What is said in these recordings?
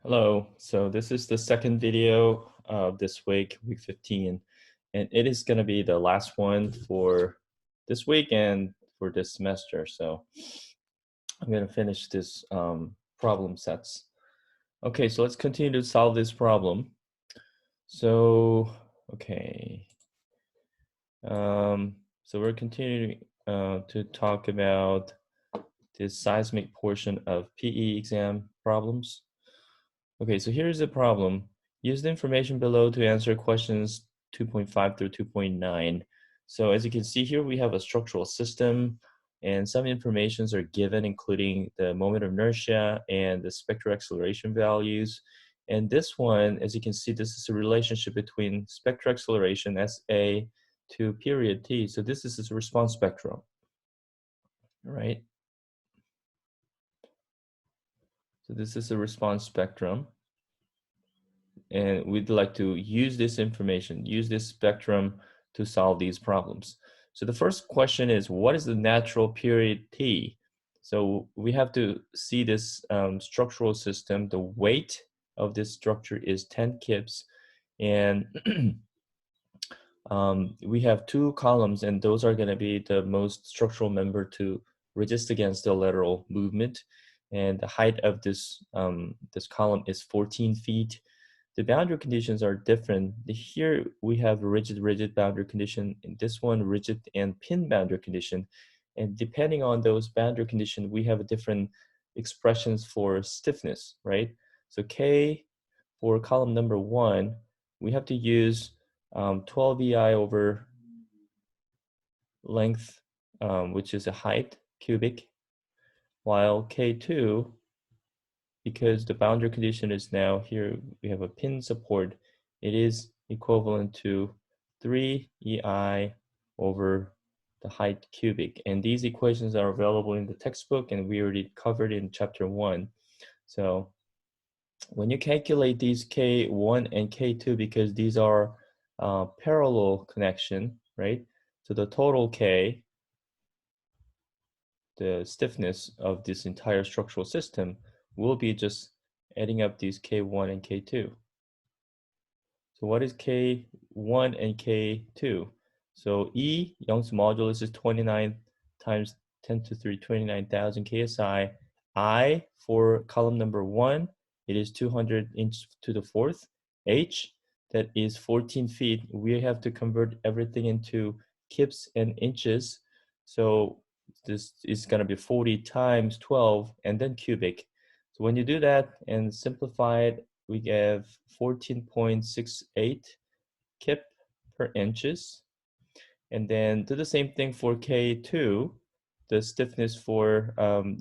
Hello, so this is the second video of this week, week 15, and it is going to be the last one for this week and for this semester. So I'm going to finish this problem sets. Okay, so let's continue to solve this problem. So, okay, so we're continuing to talk about this seismic portion of PE exam problems. Okay, so here's the problem. Use the information below to answer questions 2.5 through 2.9. So as you can see here, we have a structural system and some informations are given, including the moment of inertia and the spectral acceleration values. And this one, as you can see, this is a relationship between spectral acceleration, SA, to period T. So this is a response spectrum, right? So this is a response spectrum. And we'd like to use this information, use this spectrum to solve these problems. So the first question is, what is the natural period T? So we have to see this structural system. The weight of this structure is 10 kips, and we have two columns, and those are going to be the most structural member to resist against the lateral movement. And the height of this column is 14 feet. The boundary conditions are different. Here we have rigid boundary condition. In this one, rigid and pin boundary condition. And depending on those boundary conditions, we have different expressions for stiffness, right? So K for column number 1, we have to use 12 EI over length, which is a height, cubic, while K2, because the boundary condition is now here, we have a pin support, it is equivalent to 3 EI over the height cubic. And these equations are available in the textbook, and we already covered in chapter 1. So when you calculate these K1 and K2, because these are parallel connection, right? So the total K, the stiffness of this entire structural system, will be just adding up these K1 and K2. So what is K1 and K2? So E, Young's modulus, is 29 times 10 to the 3, 29,000 KSI. I, for column number 1, it is 200 inch to the 4th. H, that is 14 feet. We have to convert everything into kips and inches. So this is going to be 40 times 12 and then cubic. So when you do that and simplify it, we have 14.68 kip per inches. And then do the same thing for K2, the stiffness for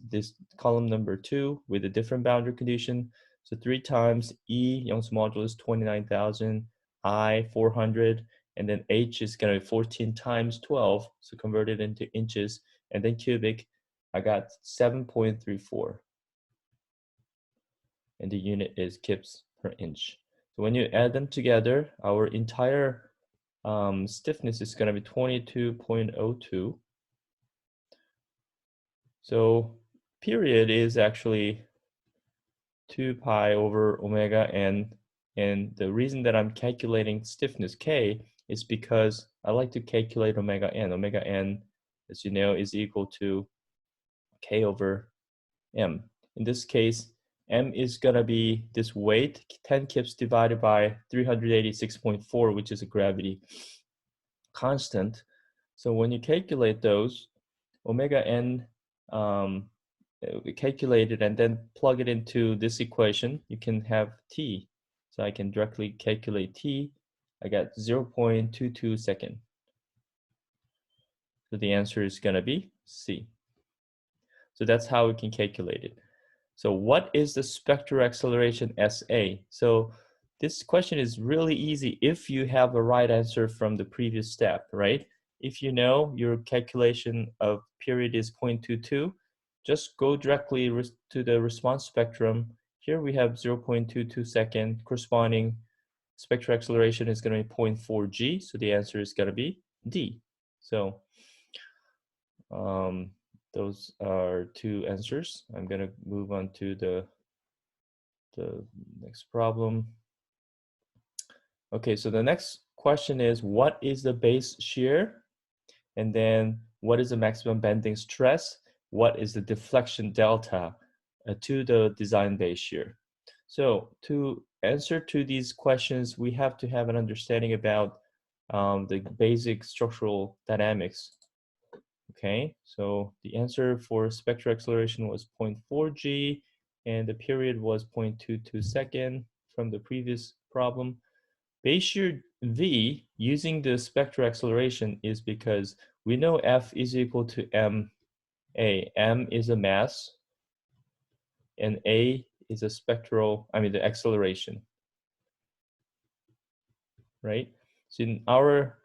this column number 2 with a different boundary condition. So 3 times E, Young's modulus, 29,000, I, 400, and then H is going to be 14 times 12, so convert it into inches, and then cubic, I got 7.34. And the unit is kips per inch. So when you add them together, our entire stiffness is going to be 22.02. So period is actually 2 pi over omega n. And the reason that I'm calculating stiffness K is because I like to calculate omega n. Omega n, as you know, is equal to K over M. In this case, M is going to be this weight, 10 kips divided by 386.4, which is a gravity constant. So when you calculate those, omega n, calculate it and then plug it into this equation, you can have T. So I can directly calculate T. I got 0.22 second. So the answer is going to be C. So that's how we can calculate it. So what is the spectral acceleration SA? So this question is really easy if you have the right answer from the previous step, right? If you know your calculation of period is 0.22, just go directly to the response spectrum. Here we have 0.22 second, corresponding spectral acceleration is going to be 0.4 g, so the answer is going to be D. So those are two answers. I'm going to move on to the the next problem. Okay, so the next question is, what is the base shear? And then what is the maximum bending stress? What is the deflection delta to the design base shear? So to answer to these questions, we have to have an understanding about the basic structural dynamics. Okay, so the answer for spectral acceleration was 0.4 g, and the period was 0.22 second from the previous problem. Base shear V using the spectral acceleration is because we know F is equal to ma. M is a mass, and A is a spectral, the acceleration, right? So in our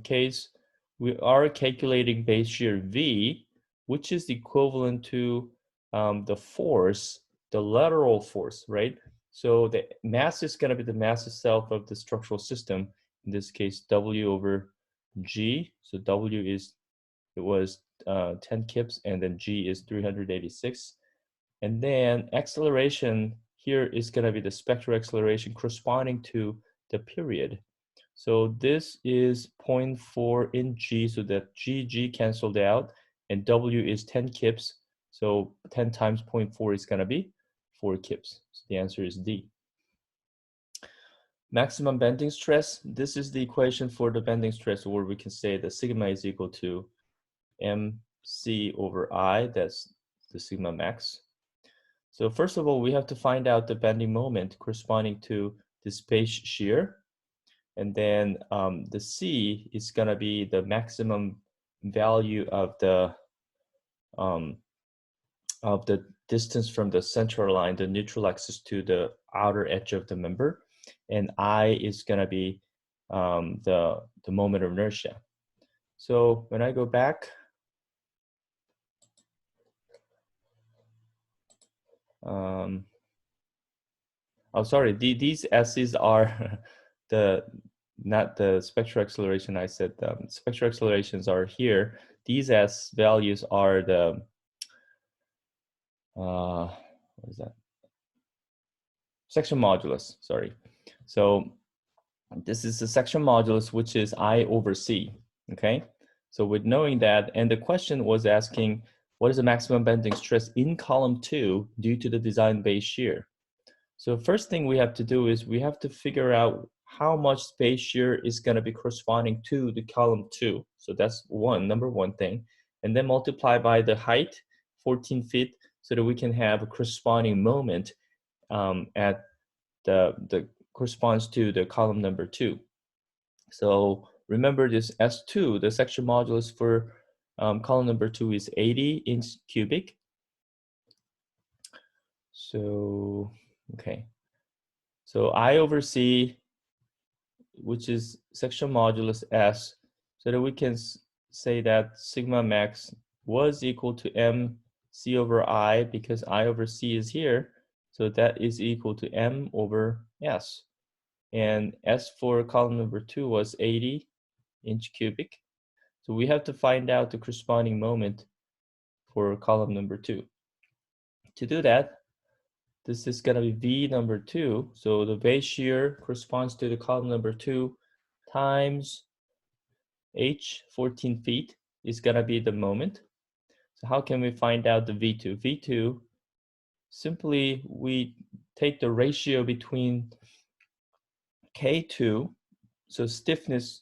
case, we are calculating base shear V, which is equivalent to the force, the lateral force, right? So the mass is going to be the mass itself of the structural system, in this case, W over G. So W was 10 kips, and then G is 386. And then acceleration here is going to be the spectral acceleration corresponding to the period. So this is 0.4 in G, so that G canceled out, and W is 10 kips. So 10 times 0.4 is going to be 4 kips. So the answer is D. Maximum bending stress, this is the equation for the bending stress, where we can say that sigma is equal to mc over I, that's the sigma max. So first of all, we have to find out the bending moment corresponding to this base shear. And then the C is going to be the maximum value of the distance from the central line, the neutral axis, to the outer edge of the member. And I is going to be the moment of inertia. So when I go back, oh, sorry, these S's are not the spectral acceleration. I said spectral accelerations are here. These S values are the, what is that? Section modulus, sorry. So this is the section modulus, which is I over C, okay? So with knowing that, and the question was asking, what is the maximum bending stress in column 2 due to the design base shear? So first thing we have to do is we have to figure out how much base shear is going to be corresponding to the column 2. So that's number one thing. And then multiply by the height, 14 feet, so that we can have a corresponding moment at the corresponds to the column number 2. So remember this S2, the section modulus for column number 2 is 80 inch cubic. So, okay. So I over C, which is section modulus S, so that we can say that sigma max was equal to mc over I, because I over C is here. So that is equal to m over S. And S for column number 2 was 80 inch cubic. So we have to find out the corresponding moment for column number 2. To do that, this is going to be V number 2. So the base shear corresponds to the column number 2 times H, 14 feet, is going to be the moment. So how can we find out the V2? V2, simply we take the ratio between K2, so stiffness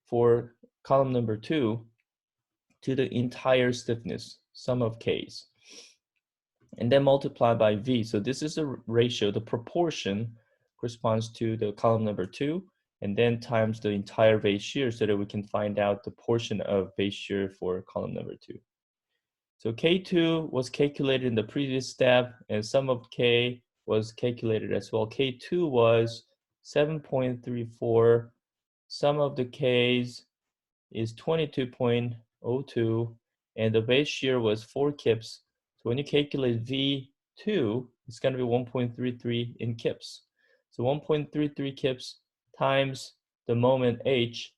for column number 2, to the entire stiffness, sum of K's, and then multiply by V. So this is a ratio, the proportion corresponds to the column number 2, and then times the entire base shear, so that we can find out the portion of base shear for column number 2. So K2 was calculated in the previous step, and sum of K was calculated as well. K2 was 7.34. Sum of the K's is 22.02, and the base shear was 4 kips. So when you calculate V2, it's going to be 1.33 in kips. So 1.33 kips times the moment H,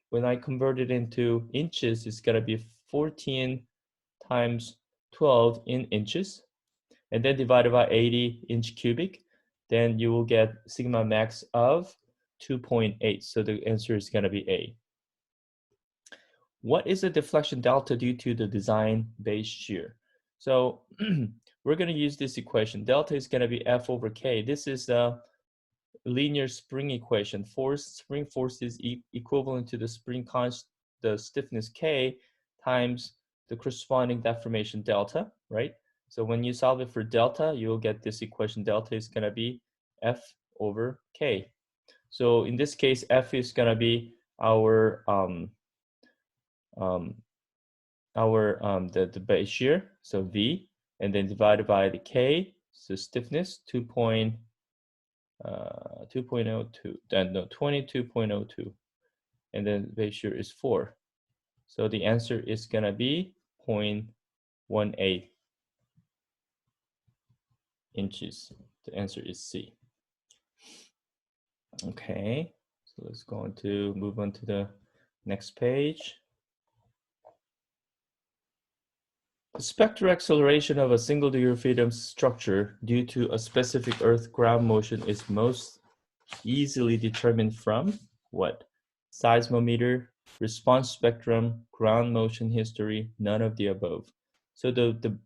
when I convert it into inches, it's going to be 14 times 12 in inches, and then divided by 80 inch cubic. then you will get sigma max of 2.8. So the answer is going to be A. What is the deflection delta due to the design base shear? So we're going to use this equation. Delta is going to be F over K. This is the linear spring equation. Spring force is equivalent to the the stiffness K times the corresponding deformation delta, right? So when you solve it for delta, you'll get this equation. Delta is going to be F over K. So in this case, F is going to be our the base shear, so V, and then divided by the K, so stiffness 2.02, no, 22.02, and then base shear is 4. So the answer is gonna be 0.18 inches. The answer is C. Okay, so let's go on to move on to the next page. The spectral acceleration of a single degree of freedom structure due to a specific Earth ground motion is most easily determined from what? Seismometer, response spectrum, ground motion history, none of the above. So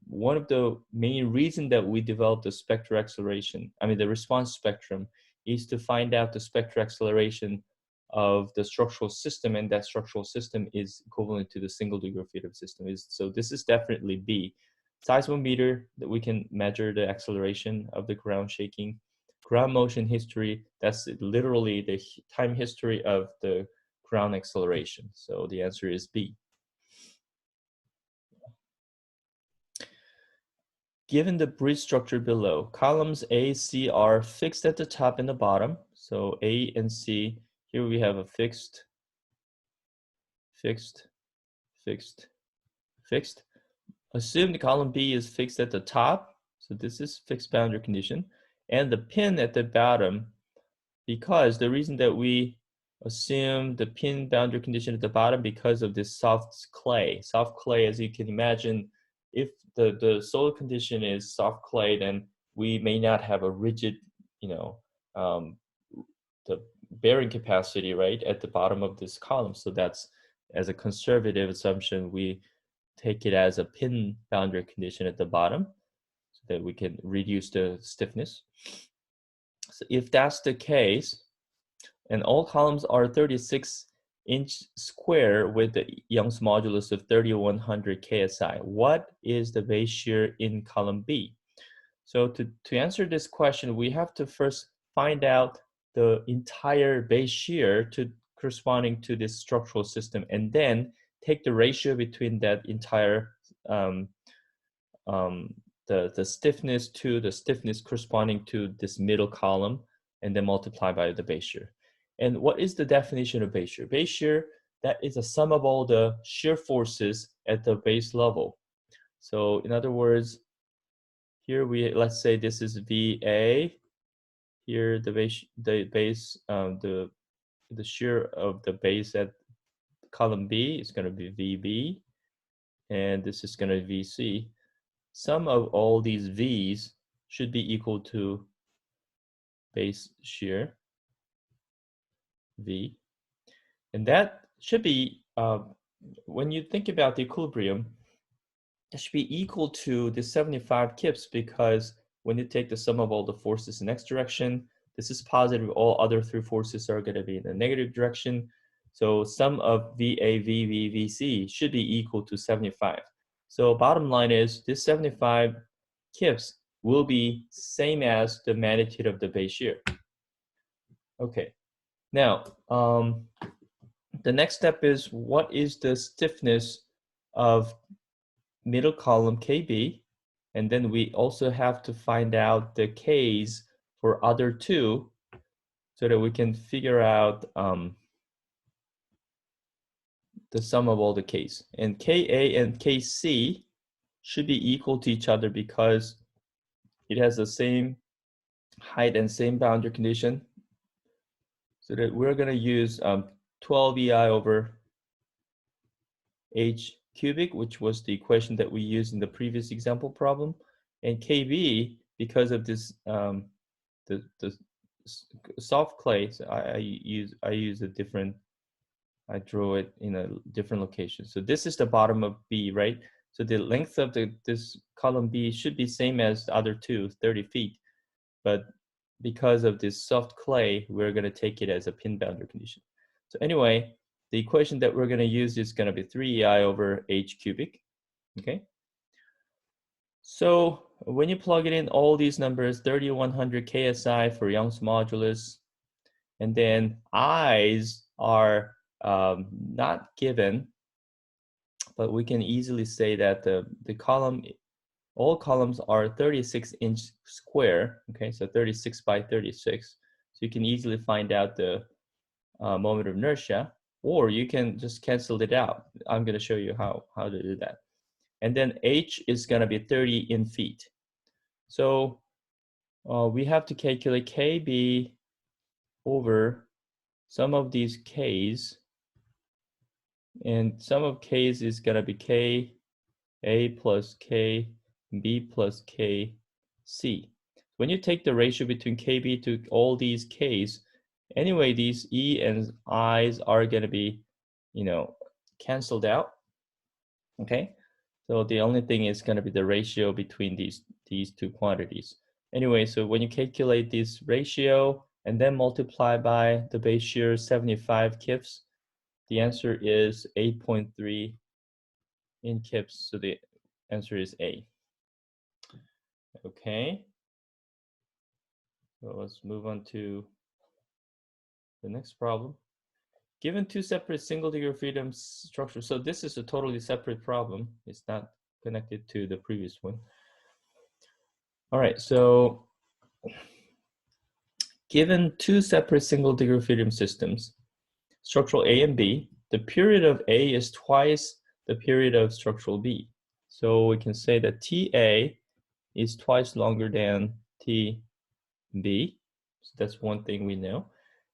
one of the main reasons that we developed the spectral acceleration, the response spectrum, is to find out the spectral acceleration of the structural system, and that structural system is equivalent to the single degree of freedom system. So this is definitely B. Seismometer, that we can measure the acceleration of the ground shaking. Ground motion history, that's literally the time history of the ground acceleration. So the answer is B. Given the bridge structure below, columns A, C are fixed at the top and the bottom. So A and C, here we have a fixed, fixed, fixed, fixed. Assume the column B is fixed at the top. So this is fixed boundary condition. And the pin at the bottom, because the reason that we assume the pin boundary condition at the bottom, because of this soft clay. Soft clay, as you can imagine, if the soil condition is soft clay, then we may not have a rigid, the bearing capacity, right, at the bottom of this column. So that's, as a conservative assumption, we take it as a pin boundary condition at the bottom so that we can reduce the stiffness. So if that's the case, and all columns are 36-inch square with the Young's modulus of 3100 KSI, what is the base shear in column B? So to answer this question, we have to first find out the entire base shear corresponding to this structural system, and then take the ratio between that entire the stiffness to the stiffness corresponding to this middle column, and then multiply by the base shear. And what is the definition of base shear? Base shear, that is a sum of all the shear forces at the base level. So in other words, here let's say this is VA. Here the shear of the base at column B is going to be VB, and this is going to be VC. Sum of all these V's should be equal to base shear V, and that should be, when you think about the equilibrium, that should be equal to the 75 kips, because when you take the sum of all the forces in X direction, this is positive, all other three forces are going to be in the negative direction. So sum of VA, VB, VC should be equal to 75. So bottom line is this 75 kips will be same as the magnitude of the base shear. Okay, now the next step is, what is the stiffness of middle column KB? And then we also have to find out the K's for other two, so that we can figure out the sum of all the K's. And KA and KC should be equal to each other, because it has the same height and same boundary condition. So that we're going to use 12 EI over H cubic, which was the equation that we used in the previous example problem. And KB, because of this the soft clay, so I use a different, I draw it in a different location. So this is the bottom of B, right? So the length of this column B should be same as the other two, 30 feet. But because of this soft clay, we're going to take it as a pin boundary condition. So anyway, the equation that we're going to use is going to be 3ei over h cubic. Okay. So when you plug it in, all these numbers, 3100 ksi for Young's modulus, and then i's are not given, but we can easily say that the column, all columns are 36-inch square. Okay, so 36 by 36. So you can easily find out the moment of inertia, or you can just cancel it out. I'm going to show you how to do that. And then h is going to be 30 in feet. So we have to calculate kb over some of these k's, and some of k's is going to be k a plus k b plus k c. When you take the ratio between kb to all these k's, anyway, these e and i's are going to be, canceled out. Okay, so the only thing is going to be the ratio between these two quantities. Anyway, so when you calculate this ratio and then multiply by the base shear 75 kips, the answer is 8.3 in kips. So the answer is A. Okay. So let's move on to the next problem. Given two separate single degree of freedom structures, so this is a totally separate problem. It's not connected to the previous one. All right, so given two separate single degree of freedom systems, structural A and B, the period of A is twice the period of structural B. So we can say that TA is twice longer than TB. So that's one thing we know.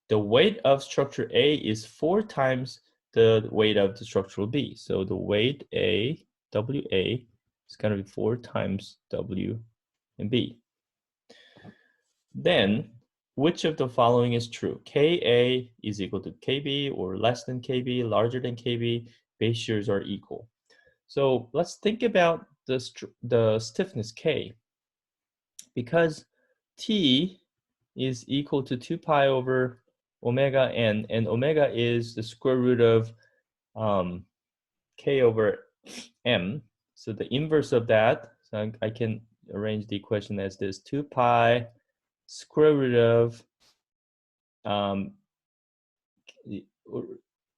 The weight of structure A is 4 times the weight of the structural B. So the weight A, WA, is going to be 4 times W and B. Then, which of the following is true? Ka is equal to Kb or less than Kb, larger than Kb, base shears are equal. So let's think about the stiffness K. Because T is equal to 2 pi over omega n, and omega is the square root of K over m. So the inverse of that, so I can arrange the equation as this: 2 pi square root of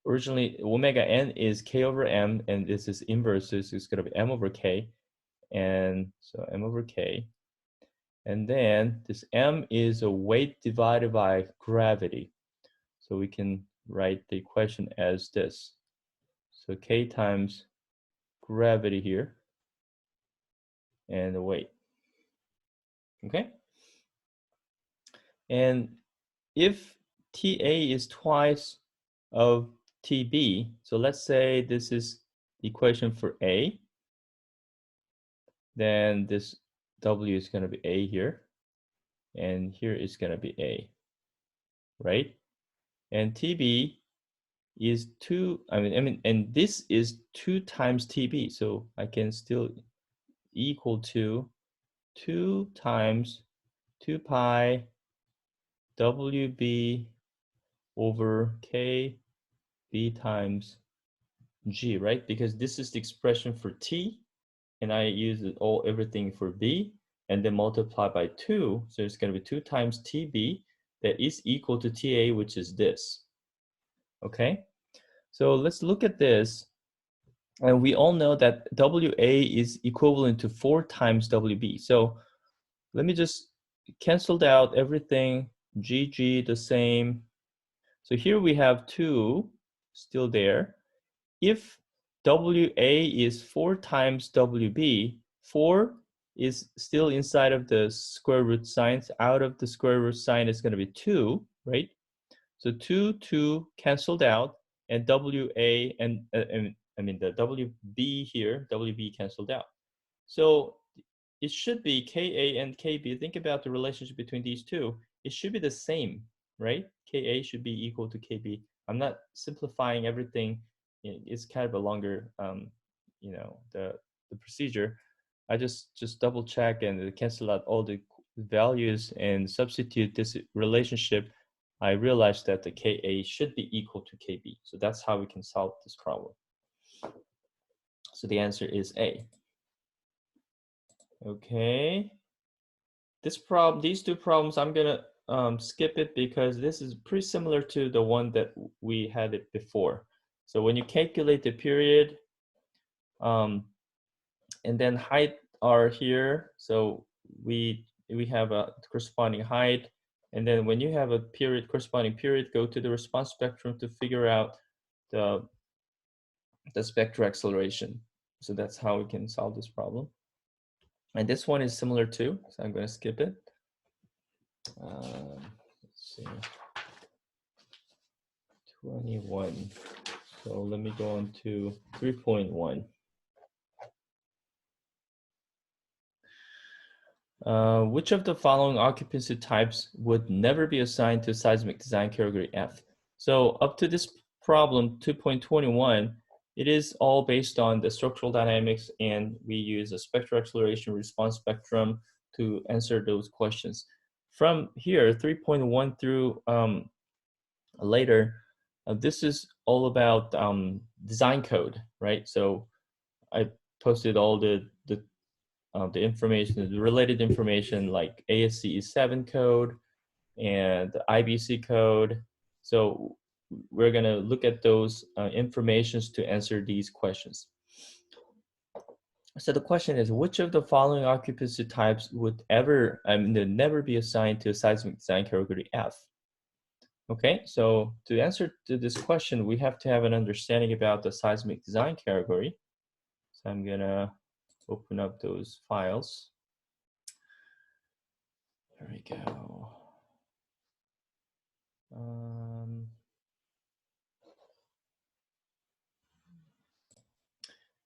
originally omega n is K over m, and this is inverse, so it's going to be m over K, and so m over K. And then this m is a weight divided by gravity. So we can write the equation as this. So K times gravity here and the weight. Okay? And if TA is twice of TB, so let's say this is the equation for A, then this W is going to be A here, and here is going to be A, right? And TB is 2, and this is 2 times TB, so I can still equal to 2 times 2 pi WB over KB times G, right? Because this is the expression for T, and I use everything for B, and then multiply by 2, so it's going to be 2 times TB that is equal to TA, which is this. Okay, so let's look at this, and we all know that WA is equivalent to 4 times WB. So let me just cancel out everything, GG the same. So here we have 2 still there. If WA is 4 times WB, 4 is still inside of the square root sign. Out of the square root sign is going to be 2, right? So 2 canceled out, and WA and the WB here, WB canceled out. So it should be Ka and Kb. Think about the relationship between these two. It should be the same, right? Ka should be equal to Kb. I'm not simplifying everything. It's kind of a longer, the procedure. I just double check and cancel out all the values and substitute this relationship. I realized that the Ka should be equal to Kb. So that's how we can solve this problem. So the answer is A. Okay. These two problems, I'm gonna skip it because this is pretty similar to the one that we had it before. So when you calculate the period, and then height are here. So we have a corresponding height, and then when you have a period, corresponding period, go to the response spectrum to figure out the spectral acceleration. So that's how we can solve this problem. And this one is similar too, so I'm going to skip it. Let's see, 21. So let me go on to 3.1. Which of the following occupancy types would never be assigned to seismic design category F? So up to this problem, 2.21, it is all based on the structural dynamics, and we use a spectral acceleration response spectrum to answer those questions. From here, 3.1 through later, this is all about design code, right? So I posted all the information, the related information like ASCE 7 code and the IBC code. So we're going to look at those informations to answer these questions. So the question is, which of the following occupancy types would never be assigned to a seismic design category F? Okay, so to answer to this question, we have to have an understanding about the seismic design category. So I'm gonna open up those files. There we go.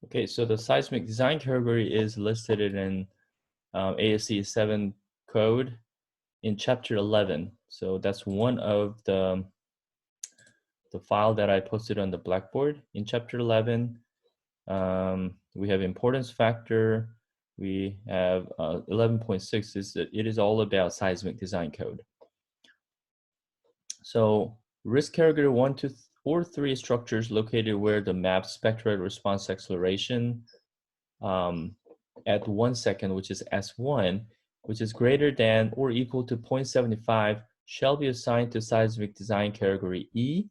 Okay, so the seismic design category is listed in ASCE 7 code in chapter 11. So that's one of the file that I posted on the Blackboard. In chapter 11, we have importance factor. We have 11.6. It is all about seismic design code. So risk category 1, 2, or 3 structures located where the map spectral response acceleration at 1 second, which is S1, which is greater than or equal to 0.75, shall be assigned to seismic design category E.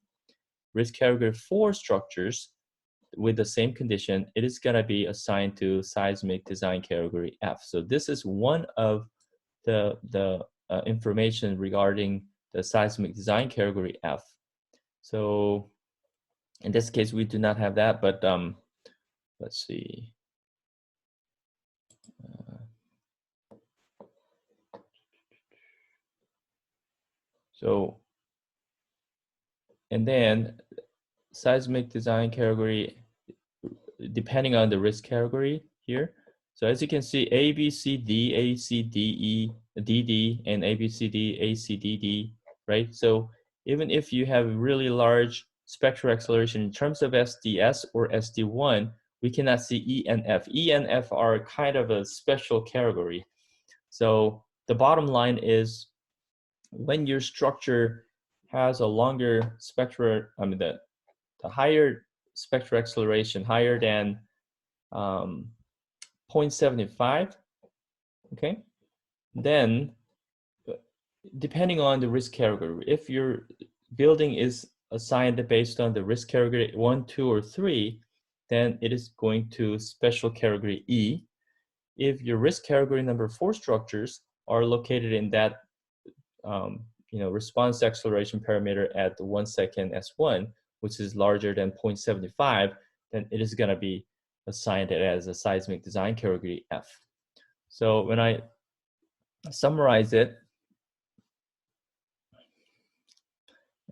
Risk category 4 structures with the same condition, it is going to be assigned to seismic design category F. So this is one of the information regarding the seismic design category F. So in this case, we do not have that, but let's see. So, and then seismic design category, depending on the risk category here. So as you can see, A, B, C, D, A, C, D, E, D, D, and A, B, C, D, A, C, D, D, right? So even if you have really large spectral acceleration in terms of SDS or SD1, we cannot see E and F. E and F are kind of a special category. So the bottom line is, when your structure has a longer spectral, the higher spectral acceleration, higher than 0.75, okay, then depending on the risk category, if your building is assigned based on the risk category 1, 2, or 3, then it is going to special category E. If your risk category number 4 structures are located in that response acceleration parameter at 1 second S1, which is larger than 0.75, then it is going to be assigned as a seismic design category F. So when I summarize it,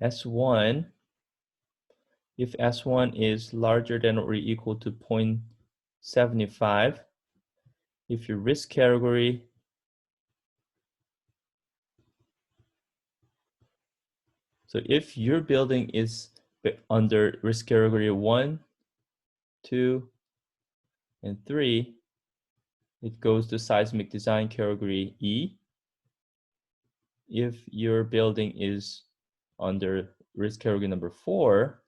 S1, if S1 is larger than or equal to 0.75, if your risk category so if your building is under risk category 1, 2, and 3, it goes to seismic design category E. If your building is under risk category number 4,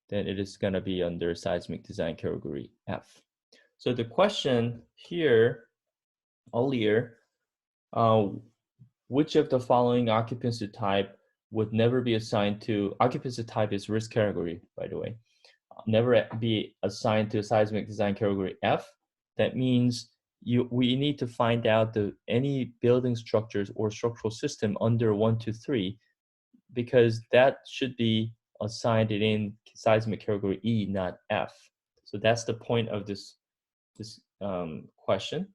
then it is going to be under seismic design category F. So the question here earlier, which of the following occupancy type would never be assigned to, occupancy type is risk category, by the way, never be assigned to seismic design category F? That means we need to find out any building structures or structural system under 1, 2, 3, because that should be assigned in seismic category E, not F. So that's the point of this question.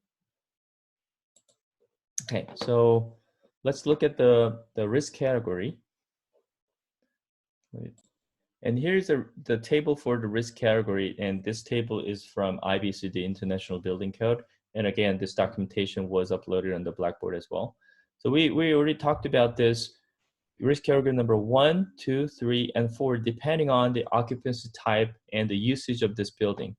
Okay, so let's look at the risk category. And here's the table for the risk category, and this table is from IBCD International Building Code. And again, this documentation was uploaded on the Blackboard as well. So we already talked about this risk category number 1, 2, 3, and 4, depending on the occupancy type and the usage of this building.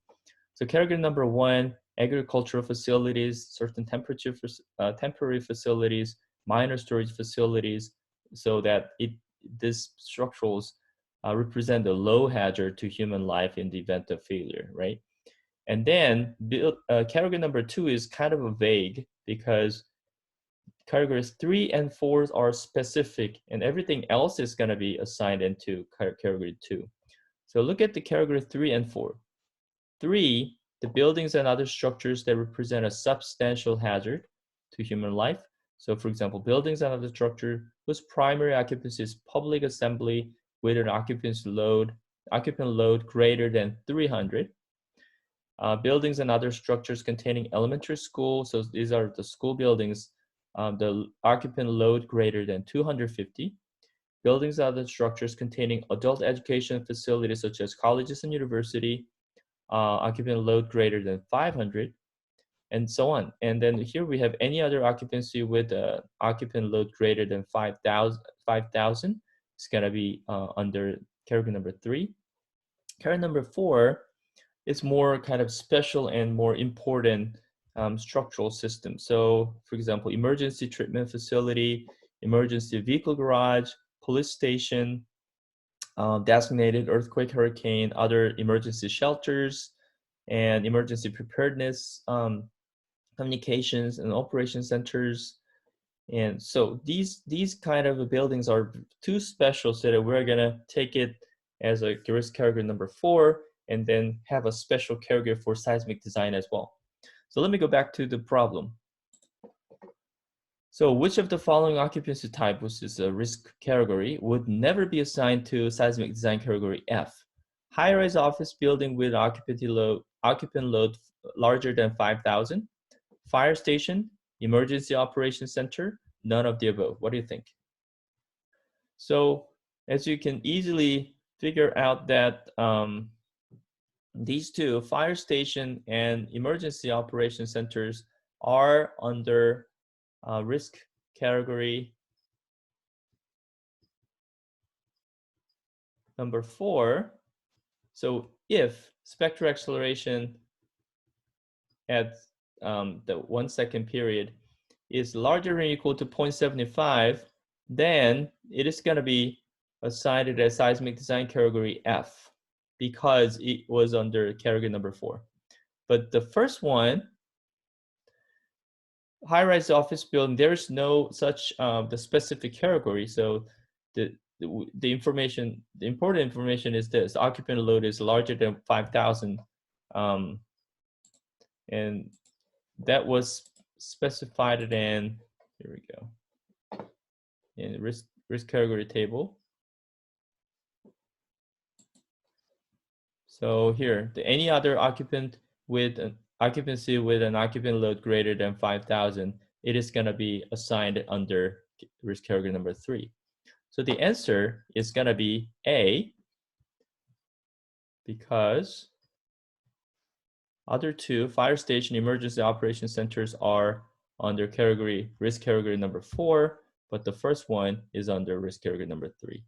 So category number 1, agricultural facilities, certain temporary facilities, minor storage facilities, so that these structurals represent a low hazard to human life in the event of failure, right? And then category number 2 is kind of a vague, because categories 3 and 4 are specific, and everything else is going to be assigned into category 2. So look at the category 3 and 4. 3, the buildings and other structures that represent a substantial hazard to human life. So for example, buildings and other structure whose primary occupancy is public assembly with an occupant load greater than 300. Buildings and other structures containing elementary school, so these are the school buildings, the occupant load greater than 250. Buildings and other structures containing adult education facilities such as colleges and university, occupant load greater than 500, and so on. And then here we have any other occupancy with occupant load greater than 5,000. It's going to be under category number 3. Category number 4 is more kind of special and more important structural system. So for example, emergency treatment facility, emergency vehicle garage, police station, designated earthquake, hurricane, other emergency shelters, and emergency preparedness, communications and operation centers. And so these kind of buildings are too special, so that we're gonna take it as a risk category number 4, and then have a special category for seismic design as well. So let me go back to the problem. So which of the following occupancy type, which is a risk category, would never be assigned to seismic design category F? High-rise office building with occupant load larger than 5,000, fire station, emergency operations center, none of the above. What do you think? So as you can easily figure out that these two, fire station and emergency operation centers, are under risk category number 4. So if spectral acceleration at the 1 second period is larger than or equal to 0.75, then it is going to be assigned as seismic design category F, because it was under category number 4. But the first one, high-rise office building, there's no such the specific category. So the information, the important information is this: occupant load is larger than 5,000, and that was specified in, here we go, in the risk category table. So here, any other occupant with an occupancy with an occupant load greater than 5,000, it is going to be assigned under risk category number 3. So the answer is going to be A, because Other two, fire station emergency operation centers, are under category, risk category number 4, but the first one is under risk category number 3.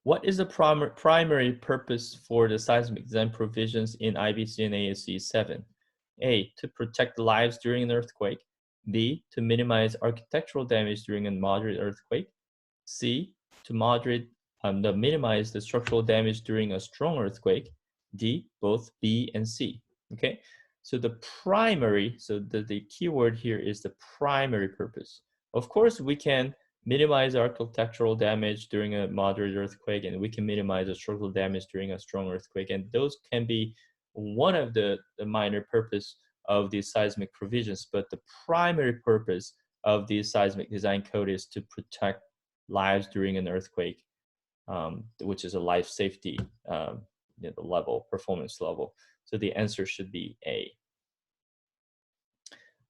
What is the primary purpose for the seismic exempt provisions in IBC and ASC 7? A, to protect lives during an earthquake. B, to minimize architectural damage during a moderate earthquake. C, to minimize the structural damage during a strong earthquake. D, both B and C. Okay, so the primary, so the key word here is the primary purpose. Of course, we can minimize architectural damage during a moderate earthquake, and we can minimize the structural damage during a strong earthquake, and those can be one of the minor purpose of these seismic provisions, but the primary purpose of the seismic design code is to protect lives during an earthquake, which is a life safety level, performance level. So the answer should be A.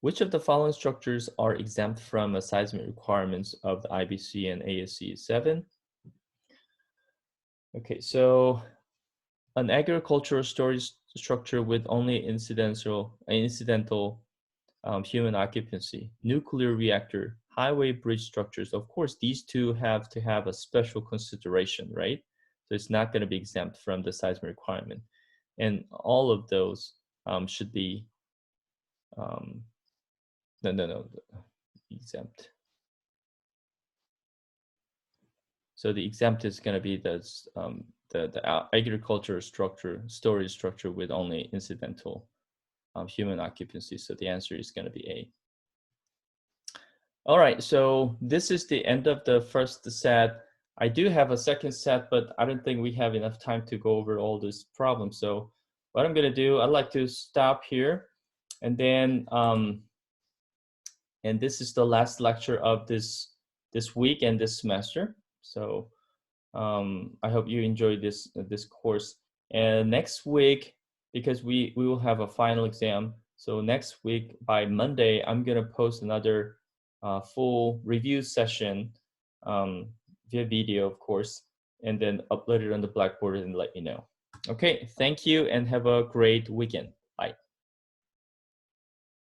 Which of the following structures are exempt from the seismic requirements of the IBC and ASC 7? Okay, so an agricultural storage structure with only incidental human occupancy, nuclear reactor, highway bridge structures. Of course, these two have to have a special consideration, right? So it's not going to be exempt from the seismic requirement. And all of those should be, exempt. So the exempt is going to be the agricultural structure, storage structure with only incidental human occupancy. So the answer is going to be A. All right, so this is the end of the first set. I do have a second set, but I don't think we have enough time to go over all these problems. So what I'm going to do, I'd like to stop here, and then and this is the last lecture of this week and this semester. So I hope you enjoyed this course. And next week, because we will have a final exam, so next week by Monday, I'm gonna post another full review session via video, of course, and then upload it on the Blackboard and let you know. Okay, thank you and have a great weekend.